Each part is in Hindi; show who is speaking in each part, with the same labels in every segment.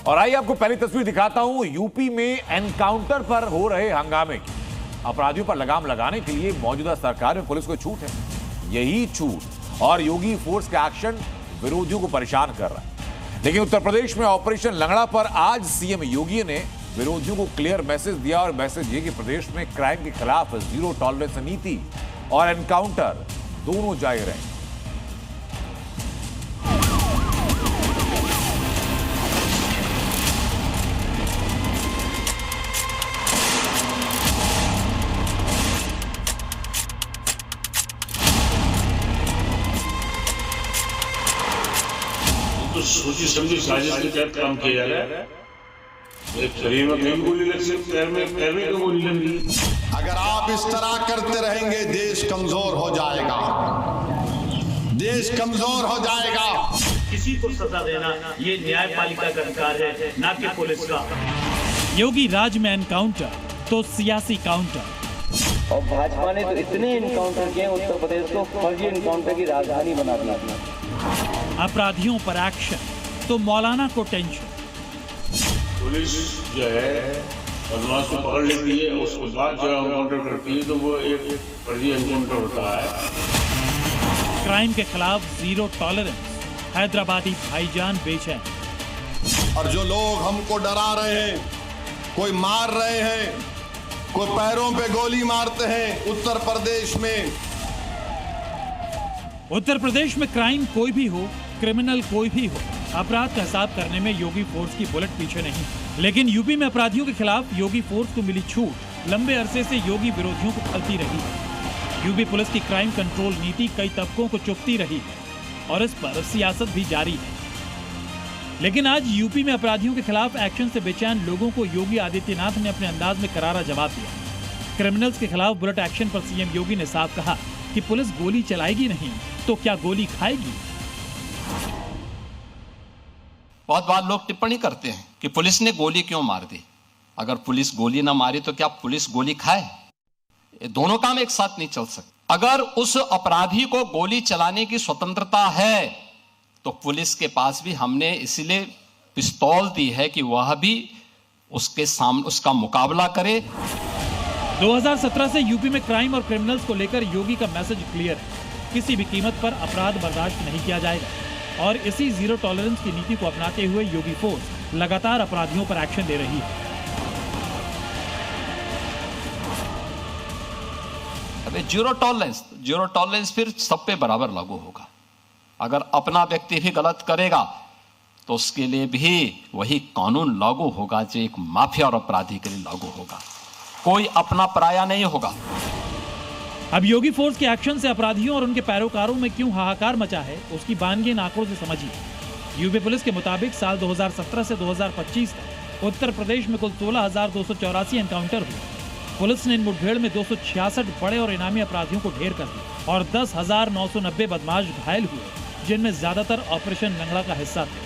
Speaker 1: और आइए आपको पहली तस्वीर दिखाता हूं यूपी में एनकाउंटर पर हो रहे हंगामे की। अपराधियों पर लगाम लगाने के लिए मौजूदा सरकार में पुलिस को छूट है। यही छूट और योगी फोर्स का एक्शन विरोधियों को परेशान कर रहा है। लेकिन उत्तर प्रदेश में ऑपरेशन लंगड़ा पर आज सीएम योगी ने विरोधियों को क्लियर मैसेज दिया और मैसेज ये कि प्रदेश में क्राइम के खिलाफ जीरो टॉलरेंस नीति और एनकाउंटर दोनों जारी रहे।
Speaker 2: तो सोची समझी साजिश के तहत काम किया जा रहा है। एक शरीर में कहीं गोली लग सकती है, पैर में तो गोली लग गई।
Speaker 3: अगर आप इस तरह करते रहेंगे देश कमजोर हो जाएगा, देश कमजोर हो जाएगा।
Speaker 4: किसी को सजा देना ये न्यायपालिका का अधिकार है, ना कि पुलिस का।
Speaker 5: योगी राज में एनकाउंटर तो सियासी काउंटर।
Speaker 6: और भाजपा ने तो इतने एनकाउंटर किए उत्तर प्रदेश को फर्जी एनकाउंटर की राजधानी बना दिया।
Speaker 5: अपराधियों पर एक्शन तो मौलाना को टेंशन।
Speaker 2: पुलिस जो है बदमाश को पकड़ लेती है, उसके बाद जो एनकाउंटर करती है तो वो एक फर्जी एनकाउंटर होता है।
Speaker 5: क्राइम के खिलाफ जीरो टॉलरेंस, हैदराबादी भाईजान बेचैन।
Speaker 3: और जो लोग हमको डरा रहे हैं, कोई मार रहे हैं, कोई पैरों पे गोली मारते हैं
Speaker 5: उत्तर प्रदेश में क्राइम कोई भी हो, क्रिमिनल कोई भी हो, अपराध का हिसाब करने में योगी फोर्स की बुलेट पीछे नहीं। लेकिन यूपी में अपराधियों के खिलाफ योगी फोर्स को मिली छूट लंबे अरसे से योगी विरोधियों को खलती रही है। यूपी पुलिस की क्राइम कंट्रोल नीति कई तबकों को चुभती रही है और इस पर सियासत भी जारी है। लेकिन आज यूपी में अपराधियों के खिलाफ एक्शन से बेचैन लोगों को योगी आदित्यनाथ ने अपने अंदाज में करारा जवाब दिया। क्रिमिनल्स के खिलाफ बुलेट एक्शन पर सीएम योगी ने साफ कहा कि पुलिस गोली चलाएगी नहीं तो क्या गोली खाएगी।
Speaker 7: बहुत बार लोग टिप्पणी करते हैं कि पुलिस ने गोली क्यों मार दी। अगर पुलिस गोली ना मारी तो क्या पुलिस गोली खाए? ये दोनों काम एक साथ नहीं चल सकते। अगर उस अपराधी को गोली चलाने की स्वतंत्रता है तो पुलिस के पास भी हमने इसलिए पिस्तौल दी है कि वह भी उसके सामने उसका मुकाबला करे।
Speaker 5: 2017 से यूपी में क्राइम और क्रिमिनल्स को लेकर योगी का मैसेज क्लियर है। किसी भी कीमत पर अपराध बर्दाश्त नहीं किया जाएगा और इसी जीरो टॉलरेंस की नीति को अपनाते हुए योगी फोर्स लगातार अपराधियों पर एक्शन ले रही है।
Speaker 7: अबे जीरो टॉलरेंस फिर सब पे बराबर लागू होगा। अगर अपना व्यक्ति भी गलत करेगा तो उसके लिए भी वही कानून लागू होगा जो एक माफिया और अपराधी के लिए लागू होगा। कोई अपना पराया नहीं होगा।
Speaker 5: अब योगी फोर्स के एक्शन से अपराधियों और उनके पैरोकारों में क्यों हाहाकार मचा है, उसकी बानगी इन आंकड़ों से समझिए। यूपी पुलिस के मुताबिक साल 2017 से 2025 तक उत्तर प्रदेश में कुल 16,284 एनकाउंटर हुए। पुलिस ने इन मुठभेड़ में 266 बड़े और इनामी अपराधियों को ढेर कर दिया और 10,990 बदमाश घायल हुए, जिनमें ज्यादातर ऑपरेशन लंगड़ा का हिस्सा थे।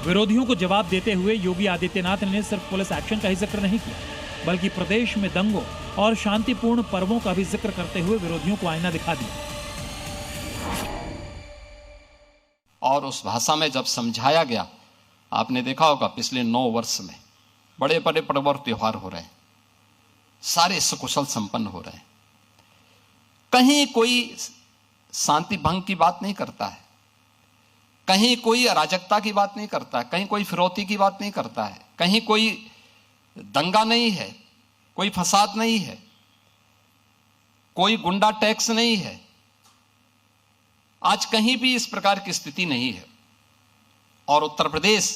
Speaker 5: विरोधियों को जवाब देते हुए योगी आदित्यनाथ ने सिर्फ पुलिस एक्शन का ही जिक्र नहीं किया, बल्कि प्रदेश में दंगों और शांतिपूर्ण पर्वों का भी जिक्र करते हुए विरोधियों को आईना दिखा दिया।
Speaker 7: और उस भाषा में जब समझाया गया, आपने देखा होगा पिछले 9 वर्ष में बड़े बड़े पर्व और त्योहार हो रहे हैं, सारे सकुशल संपन्न हो रहे हैं। कहीं कोई शांति भंग की बात नहीं करता है, कहीं कोई अराजकता की बात नहीं करता है, कहीं कोई फिरौती की बात नहीं करता है, कहीं कोई दंगा नहीं है, कोई फसाद नहीं है, कोई गुंडा टैक्स नहीं है। आज कहीं भी इस प्रकार की स्थिति नहीं है और उत्तर प्रदेश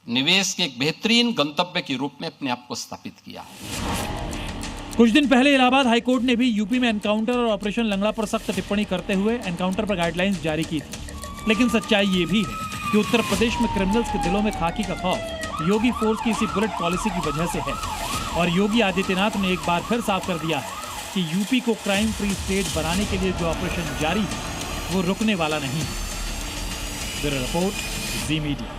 Speaker 7: निवेश के एक बेहतरीन गंतव्य के रूप में अपने आप को स्थापित किया है।
Speaker 5: कुछ दिन पहले इलाहाबाद हाईकोर्ट ने भी यूपी में एनकाउंटर और ऑपरेशन लंगड़ा पर सख्त टिप्पणी करते हुए एनकाउंटर पर गाइडलाइंस जारी की थी। लेकिन सच्चाई ये भी है कि उत्तर प्रदेश में क्रिमिनल्स के दिलों में खाकी का खौफ योगी फोर्स की इसी बुलेट पॉलिसी की वजह से है। और योगी आदित्यनाथ ने एक बार फिर साफ कर दिया है कि यूपी को क्राइम फ्री स्टेट बनाने के लिए जो ऑपरेशन जारी है वो रुकने वाला नहीं है। ब्यूरो रिपोर्ट, जी मीडिया।